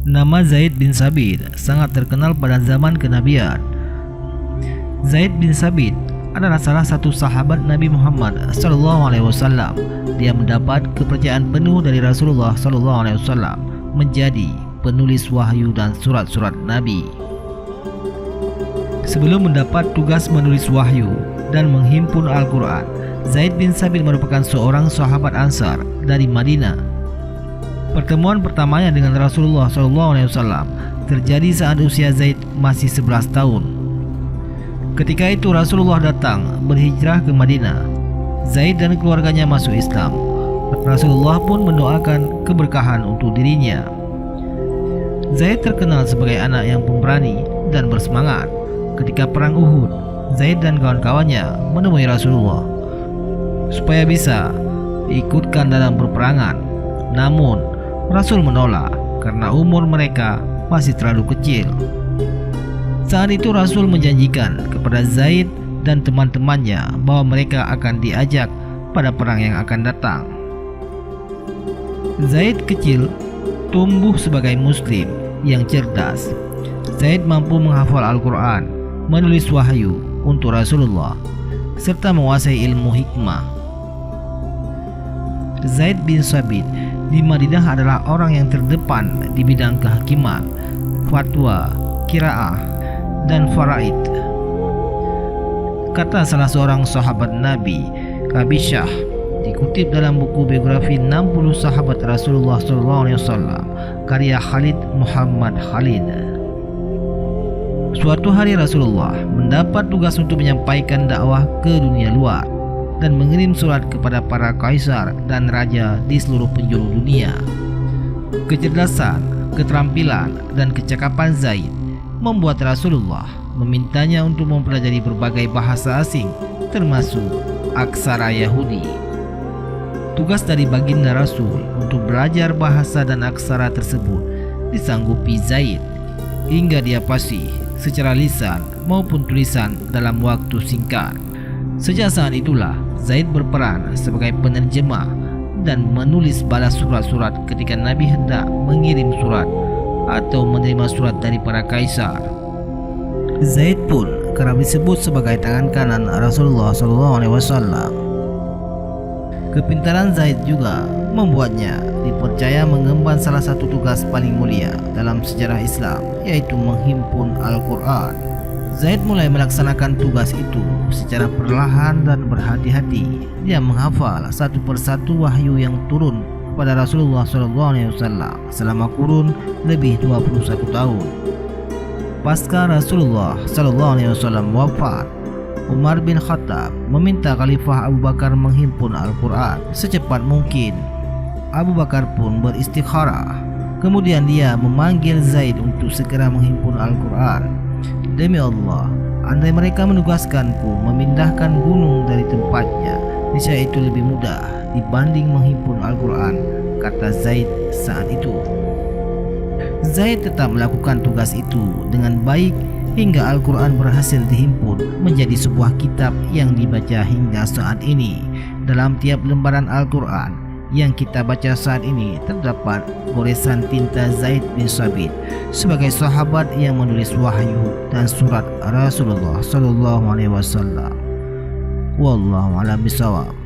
Nama Zaid bin Sabit sangat terkenal pada zaman kenabian. Zaid bin Sabit adalah salah satu sahabat Nabi Muhammad SAW. Dia mendapat kepercayaan penuh dari Rasulullah SAW menjadi penulis wahyu dan surat-surat Nabi. Sebelum mendapat tugas menulis wahyu dan menghimpun Al-Quran, Zaid bin Sabit merupakan seorang sahabat Ansar dari Madinah. Pertemuan pertamanya dengan Rasulullah SAW terjadi saat usia Zaid masih 11 tahun. Ketika itu Rasulullah datang berhijrah ke Madinah. Zaid dan keluarganya masuk Islam. Rasulullah pun mendoakan keberkahan untuk dirinya. Zaid terkenal sebagai anak yang pemberani dan bersemangat. Ketika perang Uhud, Zaid dan kawan-kawannya menemui Rasulullah supaya bisa diikutkan dalam perperangan. Namun Rasul menolak karena umur mereka masih terlalu kecil. Saat itu Rasul menjanjikan kepada Zaid dan teman-temannya bahwa mereka akan diajak pada perang yang akan datang. Zaid kecil tumbuh sebagai muslim yang cerdas. Zaid mampu menghafal Al-Quran, menulis wahyu untuk Rasulullah, serta menguasai ilmu hikmah. Zaid bin Sabit di Madinah adalah orang yang terdepan di bidang kehakiman, fatwa, qiraah, dan faraid. Kata salah seorang sahabat Nabi, Kabisyah, dikutip dalam buku biografi 60 sahabat Rasulullah SAW, karya Khalid Muhammad Khalid. Suatu hari Rasulullah mendapat tugas untuk menyampaikan dakwah ke dunia luar dan mengirim surat kepada para kaisar dan raja di seluruh penjuru dunia. Kecerdasan, keterampilan, dan kecakapan Zaid membuat Rasulullah memintanya untuk mempelajari berbagai bahasa asing, termasuk aksara Yahudi. Tugas dari baginda Rasul untuk belajar bahasa dan aksara tersebut disanggupi Zaid hingga dia fasih secara lisan maupun tulisan dalam waktu singkat. Sejak saat itulah Zaid berperan sebagai penerjemah dan menulis balas surat-surat ketika Nabi hendak mengirim surat atau menerima surat dari para kaisar. Zaid pun kerap disebut sebagai tangan kanan Rasulullah SAW. Kepintaran Zaid juga membuatnya dipercaya mengemban salah satu tugas paling mulia dalam sejarah Islam, yaitu menghimpun Al-Quran. Zaid mulai melaksanakan tugas itu secara perlahan dan berhati-hati. Dia menghafal satu persatu wahyu yang turun kepada Rasulullah SAW selama kurun lebih 21 tahun. Pasca Rasulullah SAW wafat, Umar bin Khattab meminta Khalifah Abu Bakar menghimpun Al-Quran secepat mungkin. Abu Bakar pun beristikharah. Kemudian dia memanggil Zaid untuk segera menghimpun Al-Quran. Demi Allah, andai mereka menugaskanku memindahkan gunung dari tempatnya, niscaya itu lebih mudah dibanding menghimpun Al-Quran, kata Zaid saat itu. Zaid tetap melakukan tugas itu dengan baik hingga Al-Quran berhasil dihimpun menjadi sebuah kitab yang dibaca hingga saat ini. Dalam tiap lembaran Al-Quran yang kita baca saat ini terdapat goresan tinta Zaid bin Sabit sebagai sahabat yang menulis wahyu dan surat Rasulullah SAW. Wallahu a'lam bishawab.